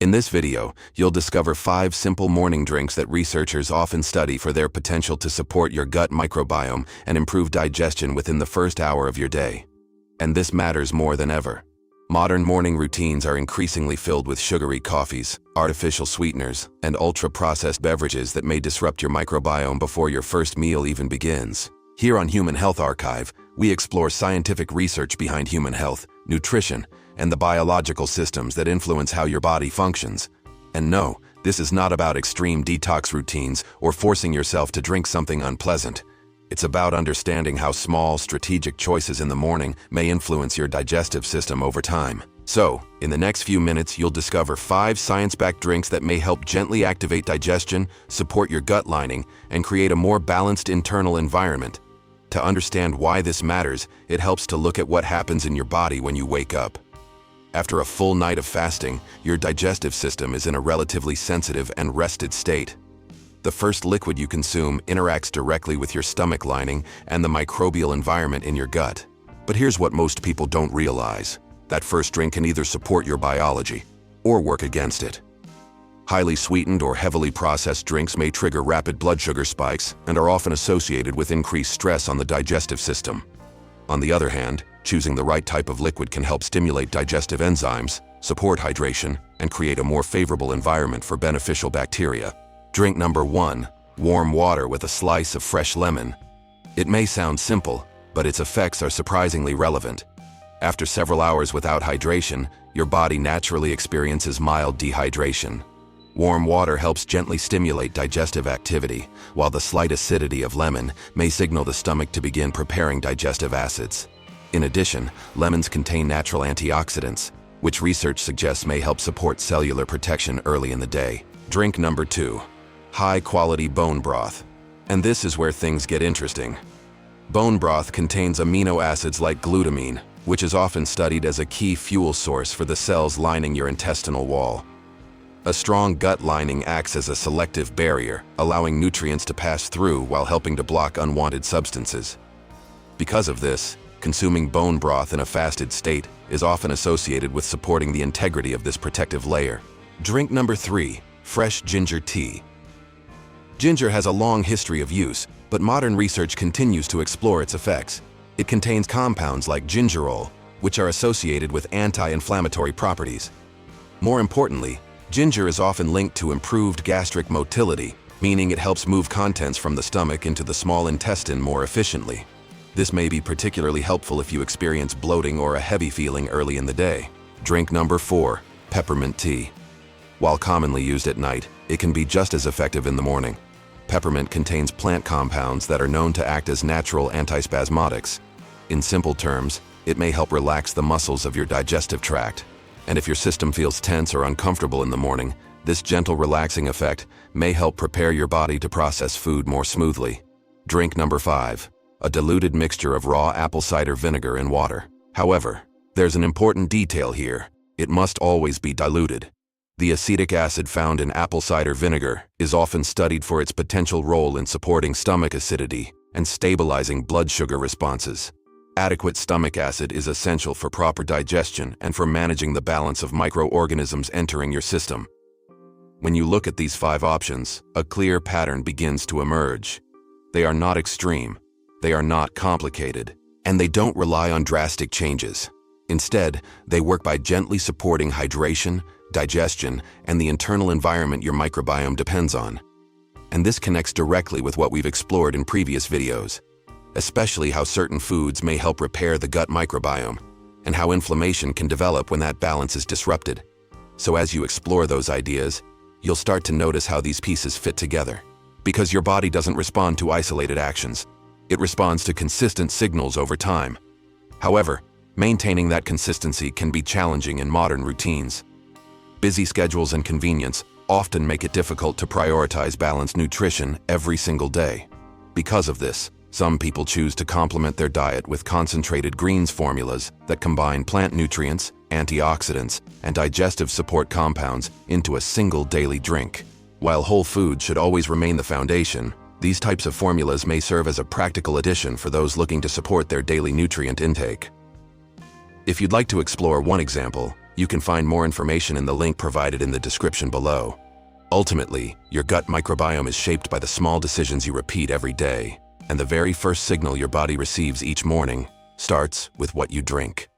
In this video, you'll discover 5 simple morning drinks that researchers often study for their potential to support your gut microbiome and improve digestion within the first hour of your day. And this matters more than ever. Modern morning routines are increasingly filled with sugary coffees, artificial sweeteners, and ultra-processed beverages that may disrupt your microbiome before your first meal even begins. Here on Human Health Archive, we explore scientific research behind human health, nutrition, and the biological systems that influence how your body functions. And no, this is not about extreme detox routines or forcing yourself to drink something unpleasant. It's about understanding how small, strategic choices in the morning may influence your digestive system over time. So, in the next few minutes, you'll discover 5 science-backed drinks that may help gently activate digestion, support your gut lining, and create a more balanced internal environment. To understand why this matters, it helps to look at what happens in your body when you wake up. After a full night of fasting, your digestive system is in a relatively sensitive and rested state. The first liquid you consume interacts directly with your stomach lining and the microbial environment in your gut. But here's what most people don't realize. That first drink can either support your biology or work against it. Highly sweetened or heavily processed drinks may trigger rapid blood sugar spikes and are often associated with increased stress on the digestive system. On the other hand, choosing the right type of liquid can help stimulate digestive enzymes, support hydration, and create a more favorable environment for beneficial bacteria. Drink number 1, warm water with a slice of fresh lemon. It may sound simple, but its effects are surprisingly relevant. After several hours without hydration, your body naturally experiences mild dehydration. Warm water helps gently stimulate digestive activity, while the slight acidity of lemon may signal the stomach to begin preparing digestive acids. In addition, lemons contain natural antioxidants, which research suggests may help support cellular protection early in the day. Drink number 2, high-quality bone broth. And this is where things get interesting. Bone broth contains amino acids like glutamine, which is often studied as a key fuel source for the cells lining your intestinal wall. A strong gut lining acts as a selective barrier, allowing nutrients to pass through while helping to block unwanted substances. Because of this, consuming bone broth in a fasted state is often associated with supporting the integrity of this protective layer. Drink number 3, fresh ginger tea. Ginger has a long history of use, but modern research continues to explore its effects. It contains compounds like gingerol, which are associated with anti-inflammatory properties. More importantly, ginger is often linked to improved gastric motility, meaning it helps move contents from the stomach into the small intestine more efficiently. This may be particularly helpful if you experience bloating or a heavy feeling early in the day. Drink number 4, peppermint tea. While commonly used at night, it can be just as effective in the morning. Peppermint contains plant compounds that are known to act as natural antispasmodics. In simple terms, it may help relax the muscles of your digestive tract. And if your system feels tense or uncomfortable in the morning, this gentle relaxing effect may help prepare your body to process food more smoothly. Drink number 5, a diluted mixture of raw apple cider vinegar and water. However, there's an important detail here. It must always be diluted. The acetic acid found in apple cider vinegar is often studied for its potential role in supporting stomach acidity and stabilizing blood sugar responses. Adequate stomach acid is essential for proper digestion and for managing the balance of microorganisms entering your system. When you look at these 5 options, a clear pattern begins to emerge. They are not extreme, they are not complicated, and they don't rely on drastic changes. Instead, they work by gently supporting hydration, digestion, and the internal environment your microbiome depends on. And this connects directly with what we've explored in previous videos, especially how certain foods may help repair the gut microbiome, and how inflammation can develop when that balance is disrupted. So as you explore those ideas, you'll start to notice how these pieces fit together. Because your body doesn't respond to isolated actions, it responds to consistent signals over time. However, maintaining that consistency can be challenging in modern routines. Busy schedules and convenience often make it difficult to prioritize balanced nutrition every single day. Because of this, some people choose to complement their diet with concentrated greens formulas that combine plant nutrients, antioxidants, and digestive support compounds into a single daily drink. While whole foods should always remain the foundation, these types of formulas may serve as a practical addition for those looking to support their daily nutrient intake. If you'd like to explore one example, You can find more information in the link provided in the description below. Ultimately, your gut microbiome is shaped by the small decisions you repeat every day, and the very first signal your body receives each morning starts with what you drink.